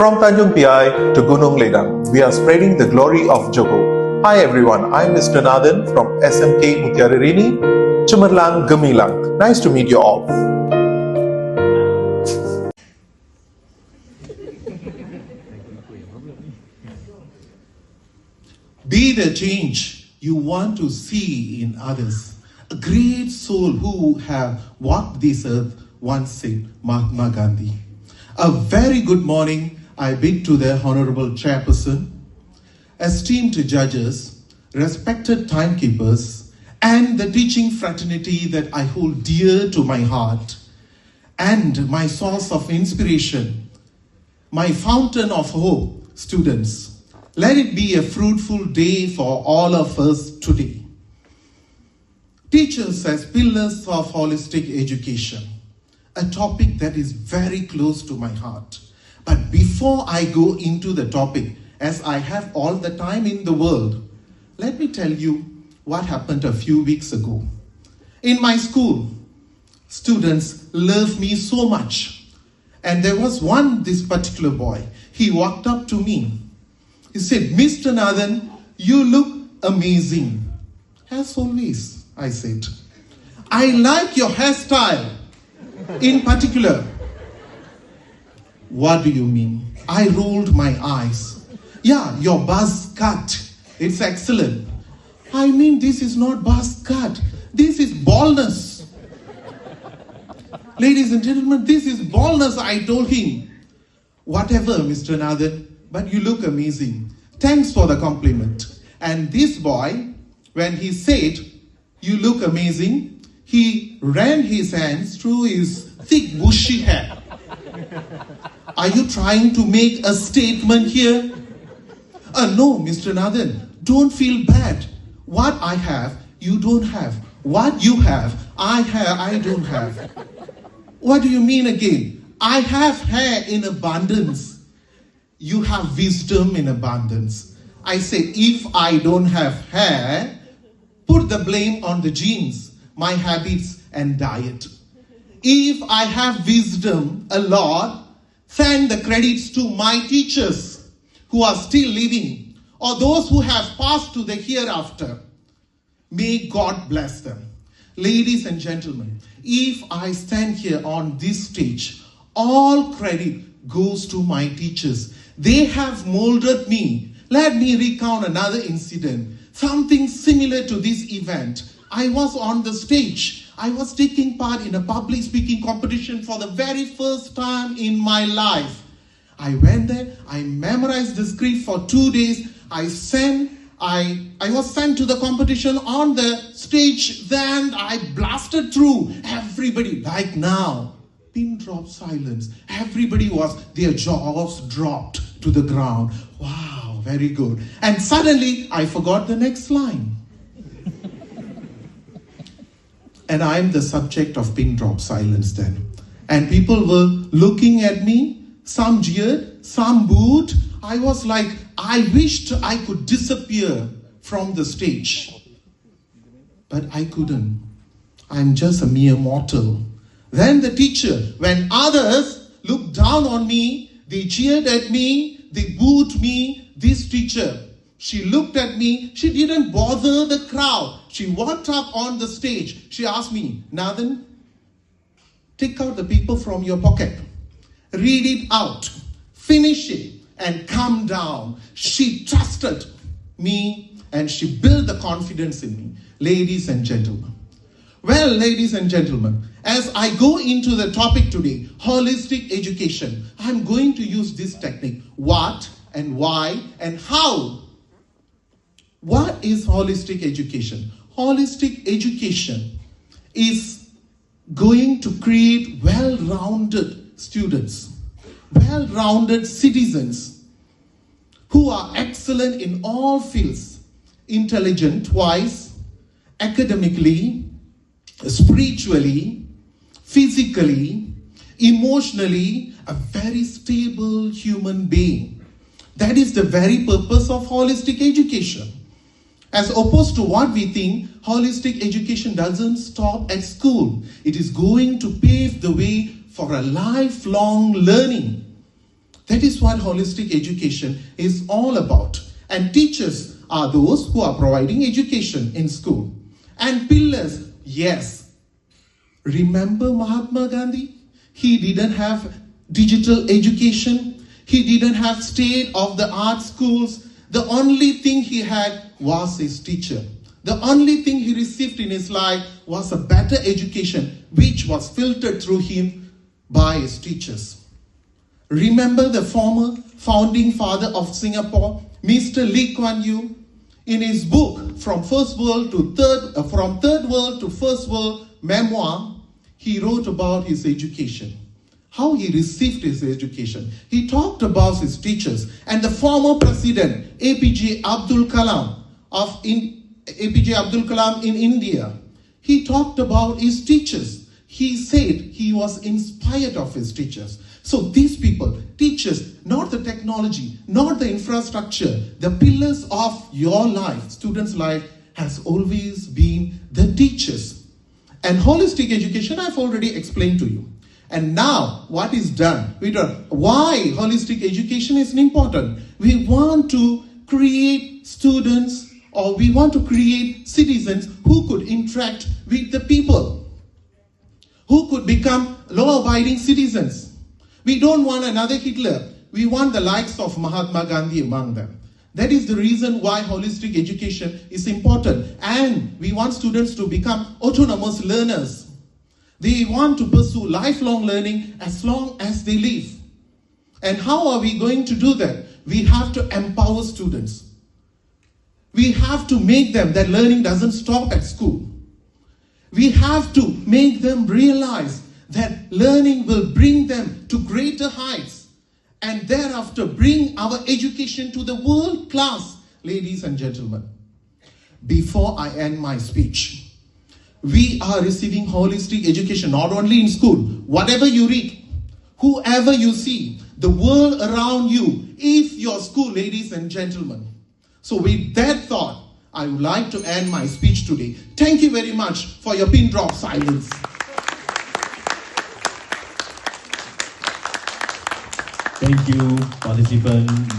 From Tanjung Piai to Gunung Ledang, we are spreading the glory of Johor. Hi everyone, I'm Mr. Nathan from SMK Mutiararini, Cemerlang Gemilang. Nice to meet you all. Be the change you want to see in others. A great soul who have walked this earth once said, Mahatma Gandhi. A very good morning I bid to the Honorable Chairperson, esteemed judges, respected timekeepers, and the teaching fraternity that I hold dear to my heart, and my source of inspiration, my fountain of hope, students. Let it be a fruitful day for all of us today. Teachers as pillars of holistic education, a topic that is very close to my heart. But before I go into the topic, as I have all the time in the world, let me tell you what happened a few weeks ago. In my school, students love me so much. And there was this particular boy, he walked up to me. He said, Mr. Nathan, you look amazing. As always, I said. I like your hairstyle in particular. What do you mean? I rolled my eyes. Yeah, your buzz cut. It's excellent. I mean, this is not buzz cut. This is baldness. Ladies and gentlemen, this is baldness, I told him. Whatever, Mr. Nathan, but you look amazing. Thanks for the compliment. And this boy, when he said, you look amazing, he ran his hands through his thick bushy hair. Are you trying to make a statement here? No, Mr. Nathan, don't feel bad. What I have, you don't have. What you have, I don't have. What do you mean again? I have hair in abundance. You have wisdom in abundance. I said, if I don't have hair, put the blame on the genes, my habits and diet. If I have wisdom a lot, send the credits to my teachers who are still living or those who have passed to the hereafter. May God bless them. Ladies and gentlemen, if I stand here on this stage, all credit goes to my teachers. They have molded me. Let me recount another incident. Something similar to this event. I was on the stage. I was taking part in a public speaking competition for the very first time in my life. I went there. I memorized the script for 2 days. I was sent to the competition on the stage. Then I blasted through. Everybody, like now, pin drop silence. Everybody their jaws dropped to the ground. Wow, very good. And suddenly, I forgot the next line. And I'm the subject of pin drop silence then. And people were looking at me. Some jeered, some booed. I was like, I wished I could disappear from the stage. But I couldn't. I'm just a mere mortal. Then the teacher, when others looked down on me, they cheered at me, they booed me, this teacher, she looked at me, she didn't bother the crowd. She walked up on the stage. She asked me, Nathan, take out the paper from your pocket, read it out, finish it, and come down. She trusted me and she built the confidence in me. Ladies and gentlemen. Well, ladies and gentlemen, as I go into the topic today, holistic education, I'm going to use this technique. What and why and how. What is holistic education? Holistic education is going to create well-rounded students, well-rounded citizens who are excellent in all fields, intelligent-wise, academically, spiritually, physically, emotionally, a very stable human being. That is the very purpose of holistic education. As opposed to what we think, holistic education doesn't stop at school. It is going to pave the way for a lifelong learning. That is what holistic education is all about. And teachers are those who are providing education in school. And pillars, yes. Remember Mahatma Gandhi? He didn't have digital education. He didn't have state-of-the-art schools. The only thing he had was his teacher. The only thing he received in his life was a better education, which was filtered through him by his teachers. Remember the former founding father of Singapore, Mr. Lee Kuan Yew, in his book from third world to first world memoir, he wrote about his education, how he received his education. He talked about his teachers. And the former president, APJ Abdul Kalam in India, he talked about his teachers. He said he was inspired of his teachers. So these people, teachers, not the technology, not the infrastructure, the pillars of your life, students' life, has always been the teachers. And holistic education, I've already explained to you. And now, what is done? Why holistic education is important? We want to create students, or we want to create citizens who could interact with the people, who could become law-abiding citizens. We don't want another Hitler. We want the likes of Mahatma Gandhi among them. That is the reason why holistic education is important. And we want students to become autonomous learners. They want to pursue lifelong learning as long as they live. And how are we going to do that? We have to empower students. We have to make them that learning doesn't stop at school. We have to make them realize that learning will bring them to greater heights and thereafter bring our education to the world class, ladies and gentlemen. Before I end my speech, we are receiving holistic education not only in school. Whatever you read, whoever you see, the world around you is your school, ladies and gentlemen. So with that thought, I would like to end my speech today. Thank you very much for your pin drop silence. Thank you, participant.